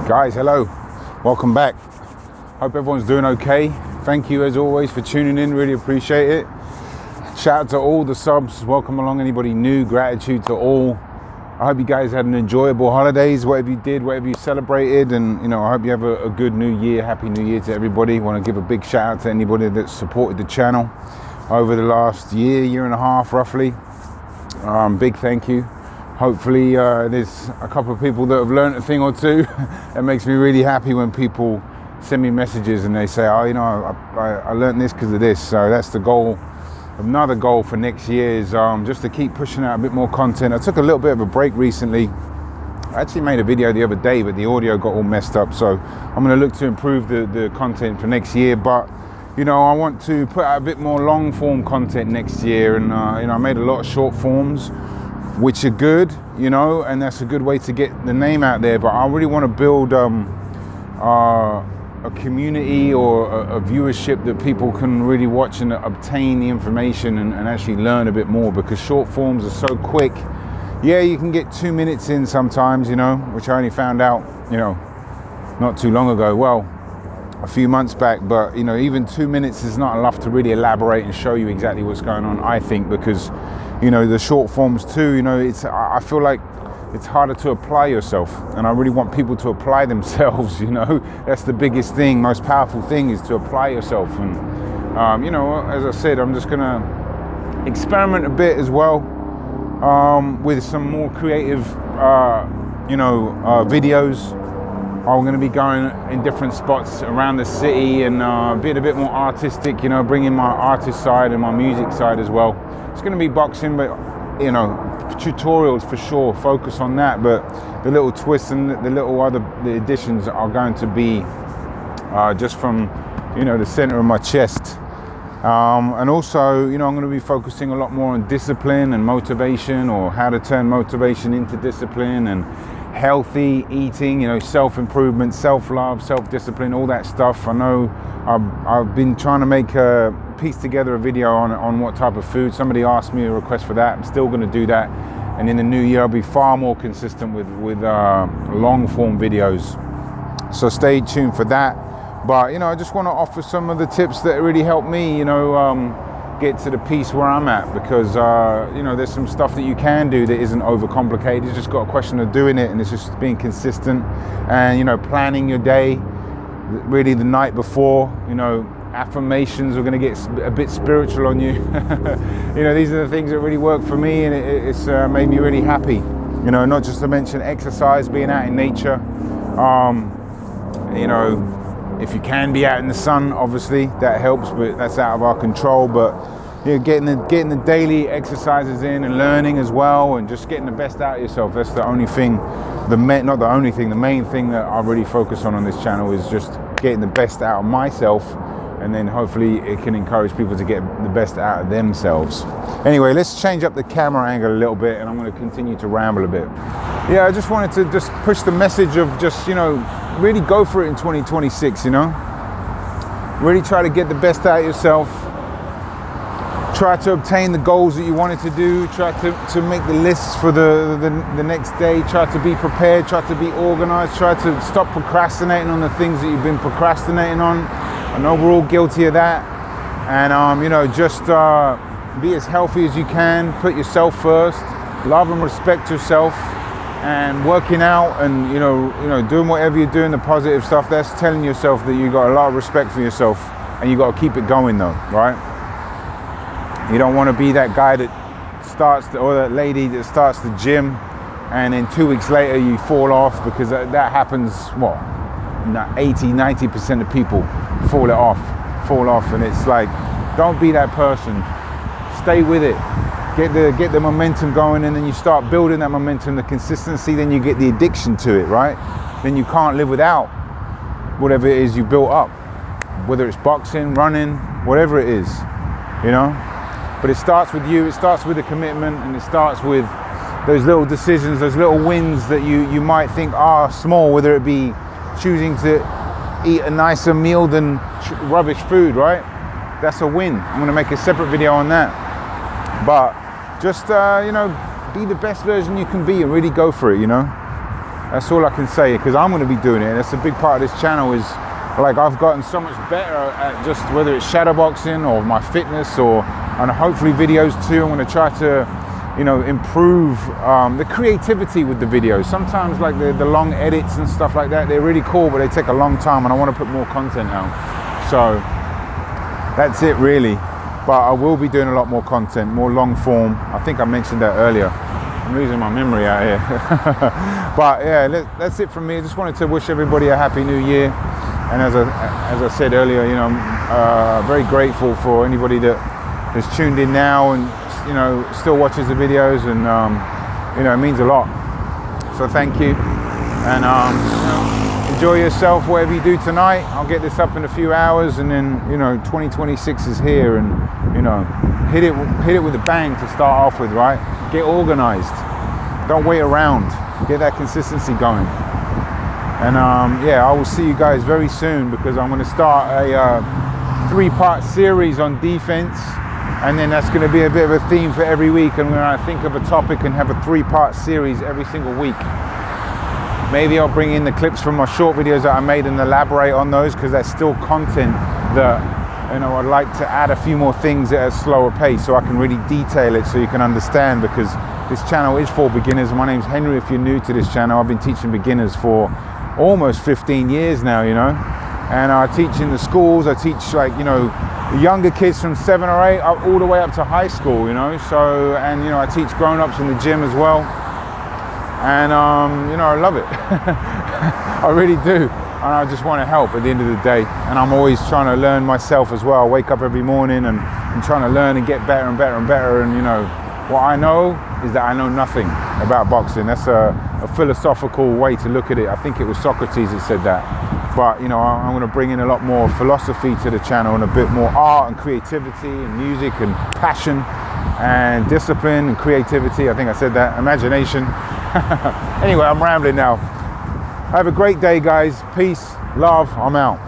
Guys, hello, welcome back. Hope everyone's doing okay. Thank you as always for tuning in, really appreciate it. Shout out to all the subs, welcome along anybody new, gratitude to all. I hope you guys had an enjoyable holidays, whatever you did, whatever you celebrated, and I hope you have a good new year. Happy New Year to everybody. Want to give a big shout out to anybody that supported the channel over the last year and a half roughly. Big thank you. Hopefully there's a couple of people that have learned a thing or two. It makes me really happy when people send me messages and they say, oh, I learned this because of this. So that's the goal. Another goal for next year is just to keep pushing out a bit more content. I took a little bit of a break recently. I actually made a video the other day, but the audio got all messed up. So I'm going to look to improve the content for next year. But I want to put out a bit more long form content next year. And I made a lot of short forms, which are good, and that's a good way to get the name out there. But I really want to build a community or a viewership that people can really watch and obtain the information and actually learn a bit more, because short forms are so quick. Yeah, you can get 2 minutes in sometimes, which I only found out, not too long ago. Well, a few months back, but even 2 minutes is not enough to really elaborate and show you exactly what's going on, I think, because the short forms too, I feel like it's harder to apply yourself, and I really want people to apply themselves. That's the biggest thing, most powerful thing, is to apply yourself. And as I said, I'm just gonna experiment a bit as well with some more creative videos. I'm going to be going in different spots around the city and being a bit more artistic, bringing my artist side and my music side as well. It's going to be boxing, but tutorials for sure, focus on that. But the little twists and the additions are going to be just from the center of my chest. And also, I'm going to be focusing a lot more on discipline and motivation, or how to turn motivation into discipline, and healthy eating, self-improvement, self-love, self-discipline, all that stuff. I know I've been trying to piece together a video on what type of food. Somebody asked me a request for that. I'm still going to do that. And in the new year, I'll be far more consistent with long form videos. So stay tuned for that. But, I just want to offer some of the tips that really help me, get to the piece where I'm at, because there's some stuff that you can do that isn't overcomplicated. It's just got a question of doing it, and it's just being consistent and planning your day really the night before. Affirmations are going to get a bit spiritual on you. These are the things that really work for me, and it's made me really happy. Not just to mention exercise, being out in nature. If you can be out in the sun, obviously that helps, but that's out of our control. But getting the daily exercises in and learning as well, and just getting the best out of yourself. That's the only thing, the main thing that I really focus on this channel is just getting the best out of myself, and then hopefully it can encourage people to get the best out of themselves. Anyway, let's change up the camera angle a little bit, and I'm going to continue to ramble a bit. Yeah, I just wanted to just push the message of just, really go for it in 2026, Really try to get the best out of yourself. Try to obtain the goals that you wanted to do. Try to make the lists for the next day. Try to be prepared. Try to be organized. Try to stop procrastinating on the things that you've been procrastinating on. I know we're all guilty of that. And, just be as healthy as you can. Put yourself first. Love and respect yourself. And working out and doing whatever you're doing, the positive stuff, that's telling yourself that you got a lot of respect for yourself, and you got to keep it going though, right? You don't want to be that guy that or that lady that starts the gym and then 2 weeks later you fall off, because that happens. 80-90% of people fall off, and it's like, don't be that person. Stay with it. Get the momentum going, and then you start building that momentum, the consistency, then you get the addiction to it, right? Then you can't live without whatever it is you built up, whether it's boxing, running, whatever it is, But it starts with you, it starts with a commitment, and it starts with those little decisions, those little wins that you might think are small, whether it be choosing to eat a nicer meal than rubbish food, right? That's a win. I'm going to make a separate video on that. But just, be the best version you can be and really go for it, That's all I can say, because I'm going to be doing it. And that's a big part of this channel, is like I've gotten so much better at just whether it's shadowboxing or my fitness and hopefully videos too. I'm going to try to, you know, improve the creativity with the videos. Sometimes like the long edits and stuff like that, they're really cool, but they take a long time, and I want to put more content out. So that's it really. But I will be doing a lot more content, more long form. I think I mentioned that earlier. I'm losing my memory out here. But yeah, that's it from me. I just wanted to wish everybody a happy new year. And as I said earlier, you know, I'm very grateful for anybody that has tuned in now and, you know, still watches the videos, and you know, it means a lot. So thank you, and you know, enjoy yourself whatever you do tonight. I'll get this up in a few hours, and then, you know, 2026 is here, and, you know, hit it with a bang to start off with, right? Get organized. Don't wait around. Get that consistency going. And yeah, I will see you guys very soon, because I'm going to start a 3-part series on defense, and then that's going to be a bit of a theme for every week. And when I think of a topic and have a 3-part series every single week, maybe I'll bring in the clips from my short videos that I made and elaborate on those, because that's still content that, you know, I'd like to add a few more things at a slower pace so I can really detail it so you can understand, because this channel is for beginners. My name's Henry if you're new to this channel. I've been teaching beginners for almost 15 years now, you know, and I teach in the schools. I teach, like, you know, the younger kids from 7 or 8 up all the way up to high school, you know. So, and, you know, I teach grown-ups in the gym as well, and you know, I love it. I really do, and I just want to help at the end of the day. And I'm always trying to learn myself as well. I wake up every morning and I'm trying to learn and get better and better and better. And, you know, what I know is that I know nothing about boxing. That's a philosophical way to look at it. I think it was Socrates that said that. But, you know, I'm going to bring in a lot more philosophy to the channel, and a bit more art and creativity and music and passion and discipline and creativity. I think I said that. Imagination. Anyway, I'm rambling now. Have a great day, guys. Peace, love. I'm out.